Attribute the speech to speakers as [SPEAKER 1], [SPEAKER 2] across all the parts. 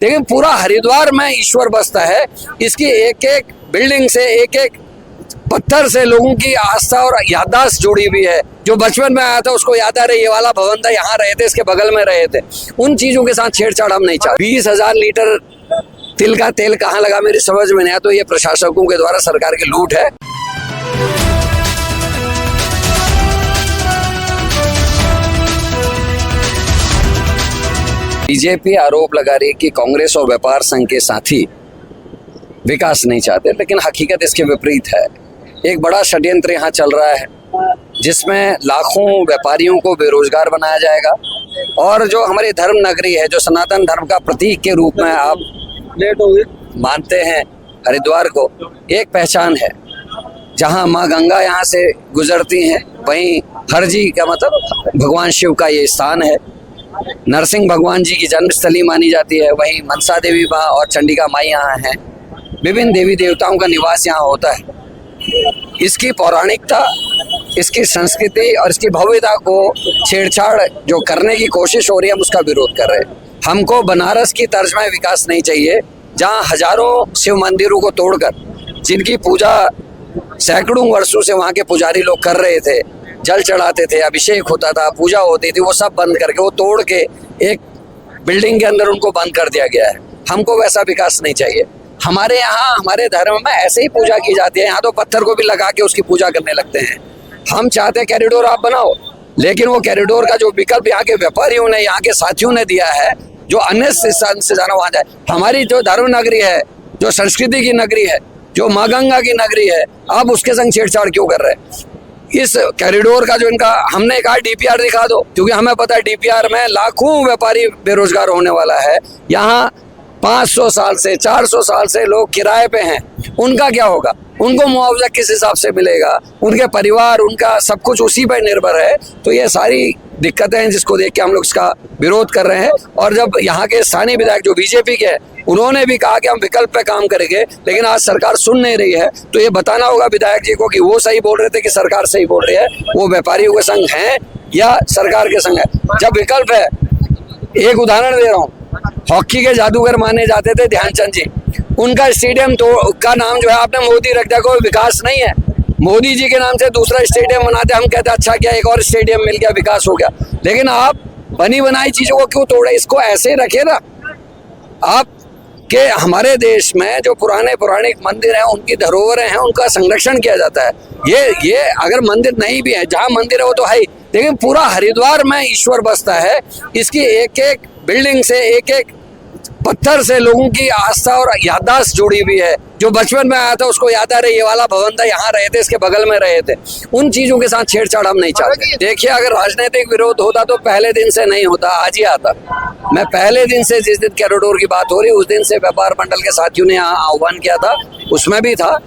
[SPEAKER 1] लेकिन पूरा हरिद्वार में ईश्वर बसता है। इसकी एक एक बिल्डिंग से, एक एक पत्थर से लोगों की आस्था और याददाश्त जुड़ी हुई है। जो बचपन में आया था उसको याद आ रही, ये वाला भवन था, यहाँ रहे थे, इसके बगल में रहे थे। उन चीजों के साथ छेड़छाड़ हम नहीं चाहते। 20,000 लीटर तिल का तेल कहाँ लगा मेरी समझ में नहीं आया। तो ये प्रशासकों के द्वारा सरकार की लूट है। बीजेपी आरोप लगा रही है कि कांग्रेस और व्यापार संघ के साथी विकास नहीं चाहते, लेकिन हकीकत इसके विपरीत है। एक बड़ा षड्यंत्र यहाँ चल रहा है जिसमें लाखों व्यापारियों को बेरोजगार बनाया जाएगा और जो हमारी धर्म नगरी है, जो सनातन धर्म का प्रतीक के रूप में आप मानते हैं हरिद्वार को, एक पहचान है। जहाँ माँ गंगा यहाँ से गुजरती हैं, वहीं हर जी का मतलब भगवान शिव का ये स्थान है। नरसिंह भगवान जी की जन्मस्थली मानी जाती है। वहीं मनसा देवी माँ और चंडिका माई यहाँ हैं। विभिन्न देवी देवताओं का निवास यहाँ होता है। इसकी पौराणिकता, इसकी संस्कृति और इसकी भव्यता को छेड़छाड़ जो करने की कोशिश हो रही है, हम उसका विरोध कर रहे हैं। हमको बनारस की तर्ज में विकास नहीं चाहिए, जहाँ हजारों शिव मंदिरों को तोड़कर, जिनकी पूजा सैकड़ों वर्षों से वहाँ के पुजारी लोग कर रहे थे, जल चढ़ाते थे, अभिषेक होता था, पूजा होती थी, वो सब बंद करके, वो तोड़ के एक बिल्डिंग के अंदर उनको बंद कर दिया गया है। हमको वैसा विकास नहीं चाहिए। हमारे यहाँ, हमारे धर्म में ऐसे ही पूजा की जाती है। यहाँ तो पत्थर को भी लगा के उसकी पूजा करने लगते हैं। हम चाहते हैं कॉरिडोर आप बनाओ, लेकिन वो कॉरिडोर का जो विकल्प यहाँ के व्यापारियों ने, यहाँ के साथियों ने दिया है, जो अन्य से जाना वहाँ जाए। हमारी जो धर्म नगरी है, जो संस्कृति की नगरी है, जो माँ गंगा की नगरी है, आप उसके संग छेड़छाड़ क्यों कर रहे हैं? इस कॉरिडोर का जो इनका, हमने कहा डीपीआर दिखा दो, क्योंकि हमें पता है डीपीआर में लाखों व्यापारी बेरोजगार होने वाला है। यहाँ 500 साल से, 400 साल से लोग किराए पे हैं। उनका क्या होगा? उनको मुआवजा किस हिसाब से मिलेगा? उनके परिवार, उनका सब कुछ उसी पर निर्भर है। तो ये सारी दिक्कतें हैं जिसको देख के हम लोग इसका विरोध कर रहे हैं। और जब यहाँ के स्थानीय विधायक जो बीजेपी के हैं, उन्होंने भी कहा कि हम विकल्प पे काम करेंगे, लेकिन आज सरकार सुन नहीं रही है। तो ये बताना होगा विधायक जी को कि वो सही बोल रहे थे कि सरकार सही बोल रही है, वो व्यापारियों के संग है या सरकार के संग है। जब विकल्प है, एक उदाहरण दे रहा हूँ, हॉकी के जादूगर माने जाते थे ध्यानचंद जी, उनका स्टेडियम तो का नाम जो है आपने मोदी रख दिया। कोई विकास नहीं है। मोदी जी के नाम से दूसरा स्टेडियम बनाते, हम कहते अच्छा क्या, एक और स्टेडियम मिल गया, विकास हो गया। लेकिन आप बनी बनाई चीजों को क्यों तोड़े? इसको ऐसे रखे ना आप कि हमारे देश में जो पुराने पौराणिक मंदिर हैं, उनकी धरोहरें हैं, उनका संरक्षण किया जाता है। ये अगर मंदिर नहीं भी है, जहाँ मंदिर है वो तो है ही, लेकिन पूरा हरिद्वार में ईश्वर बसता है। इसकी एक एक बिल्डिंग से, एक एक पत्थर से लोगों की आस्था और याददाश्त जुड़ी हुई है। जो बचपन में आया था उसको याद आ रही, ये वाला भवन था, यहाँ रहे थे, इसके बगल में रहे थे। उन चीजों के साथ छेड़छाड़ हम नहीं चाहते। देखिए, अगर राजनीतिक विरोध होता तो पहले दिन से नहीं होता, आज ही आता। मैं पहले दिन से, जिस दिन कॉरिडोर की बात हो रही, उस दिन से व्यापार मंडल के साथियों ने यहाँ आह्वान किया था, उसमें भी था।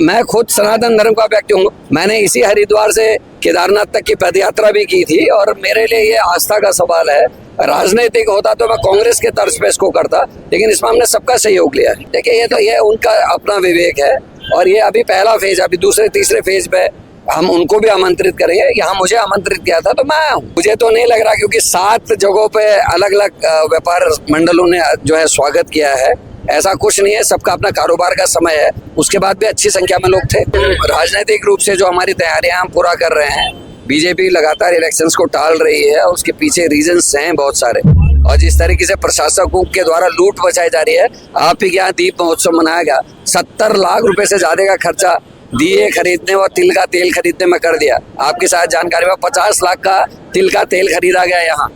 [SPEAKER 1] मैं खुद सनातन धर्म का व्यक्ति हूँ। मैंने इसी हरिद्वार से केदारनाथ तक की पदयात्रा भी की थी और मेरे लिए ये आस्था का सवाल है। राजनीतिक होता तो मैं कांग्रेस के तर्ज पे इसको करता, लेकिन इसमें हमने सबका सहयोग लिया है। देखिए, ये उनका अपना विवेक है और ये अभी पहला फेज, अभी दूसरे तीसरे फेज पे हम उनको भी आमंत्रित करेंगे। यहाँ मुझे आमंत्रित किया था तो मैं आया हूँ। मुझे तो नहीं लग रहा, क्योंकि 7 जगहों पे अलग अलग व्यापार मंडलों ने जो है स्वागत किया है। ऐसा कुछ नहीं है, सबका अपना कारोबार का समय है। उसके बाद भी अच्छी संख्या में लोग थे। राजनीतिक रूप से जो हमारी तैयारियां हम पूरा कर रहे हैं, बीजेपी लगातार इलेक्शंस को टाल रही है और उसके पीछे रीजंस हैं बहुत सारे। और जिस तरीके से प्रशासकों के द्वारा लूट बचाई जा रही है, आप ही के यहाँ दीप महोत्सव मनाया गया, 70 लाख रुपए से ज्यादा का खर्चा दिए खरीदने और तिल का तेल खरीदने में कर दिया। आपके साथ जानकारी में 50 लाख का तिल का तेल खरीदा गया। यहाँ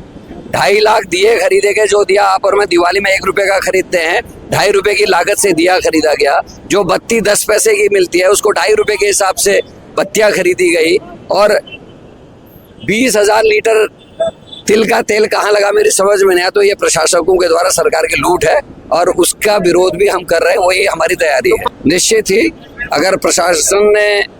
[SPEAKER 1] 2.5 लाख दिए खरीदे गए। जो दिया आप और मैं दिवाली में 1 रुपए का खरीदते हैं, 2.5 रुपए की लागत से दिया खरीदा गया। जो बत्ती 10 पैसे की मिलती है, उसको 2.5 रुपए के हिसाब से बत्तियां खरीदी गई। और 20,000 लीटर तिल का तेल कहाँ लगा मेरी समझ में नहीं आया। तो ये प्रशासकों के द्वारा सरकार की लूट है और उसका विरोध भी हम कर रहे हैं। वही हमारी तैयारी है। निश्चित ही अगर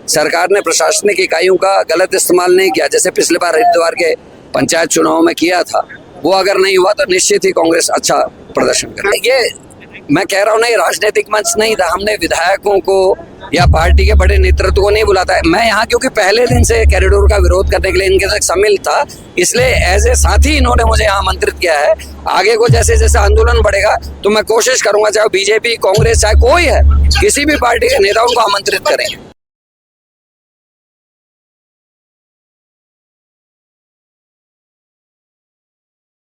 [SPEAKER 1] सरकार ने प्रशासनिक इकाइयों का गलत इस्तेमाल नहीं किया, जैसे पिछले बार हरिद्वार के पंचायत चुनाव में किया था, वो अगर नहीं हुआ तो निश्चित ही कांग्रेस अच्छा प्रदर्शन करेगी। ये मैं कह रहा हूँ ना, ये राजनीतिक मंच नहीं था। हमने विधायकों को, या पार्टी के बड़े नेतृत्व को नहीं बुलाता है। मैं यहाँ क्योंकि पहले दिन से कॉरिडोर का विरोध करने के लिए इनके साथ शामिल था, इसलिए एज ए साथी इन्होंने मुझे यहाँ आमंत्रित किया है। आगे को जैसे जैसे आंदोलन बढ़ेगा तो मैं कोशिश करूंगा, चाहे बीजेपी, कांग्रेस, चाहे कोई है, किसी भी पार्टी के नेताओं को आमंत्रित करेंगे।